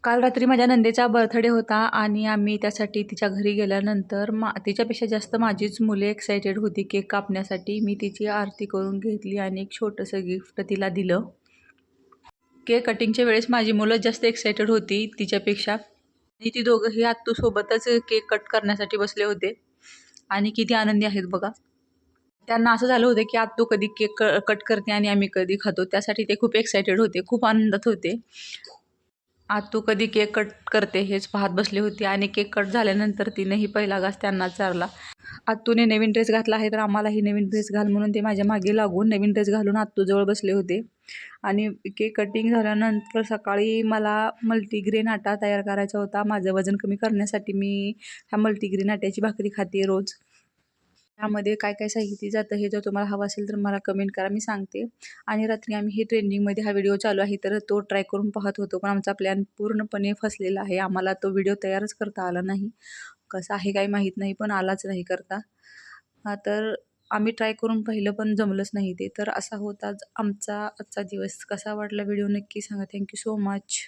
काल रात्री माझ्या नंदेचा बर्थडे होता आणि आम्ही त्यासाठी तिच्या घरी गेल्यानंतर तिच्यापेक्षा जास्त माझीच मुले एक्सायटेड होती केक कापण्यासाठी. मी तिची आरती करून घेतली आणि एक छोटंसं गिफ्ट तिला दिलं. केक कटिंगच्या वेळेस माझी मुलं जास्त एक्सायटेड होती तिच्यापेक्षा आणि ती दोघंही आत्तू सोबतच केक कट करण्यासाठी बसले होते आणि किती आनंदी आहेत बघा. त्यांना असं झालं होतं की आत्तू कधी केक कट करते आणि आम्ही कधी खातो. त्यासाठी ते खूप एक्सायटेड होते, खूप आनंदात होते. आत्तू कधी केक कट करते हेच पाहत बसली होती आणि केक कट झाल्यानंतर तिनेही पहिला घास त्यांनाच चारला. आत्तूने नवीन ड्रेस घातला आहे तर आम्हालाही नवीन ड्रेस घाल म्हणून ते माझ्या मागे लागून नवीन ड्रेस घालून आत्तूजवळ बसले होते. आणि केक कटिंग झाल्यानंतर सकाळी मला मल्टीग्रेन आटा तयार करायचा होता. माझं वजन कमी करण्यासाठी मी ह्या मल्टीग्रेन आट्याची भाकरी खाते रोज. त्यामध्ये काय काय साहित्य जातं हे जर तुम्हाला हवं असेल तर मला कमेंट करा, मी सांगते. आणि रात्री आम्ही हे ट्रेंडिंगमध्ये हा व्हिडिओ चालू आहे तर तो ट्राय करून पाहत होतो, पण आमचा प्लॅन पूर्णपणे फसलेला आहे. आम्हाला तो व्हिडिओ तयारच करता आला नाही. कसं आहे काही माहीत नाही, पण आलाच नाही करता. तर आम्ही ट्राय करून पाहिलं पण जमलंच नाही ते. तर असा होता आमचा आजचा दिवस. कसा वाटला व्हिडिओ नक्की सांगा. Thank you so much.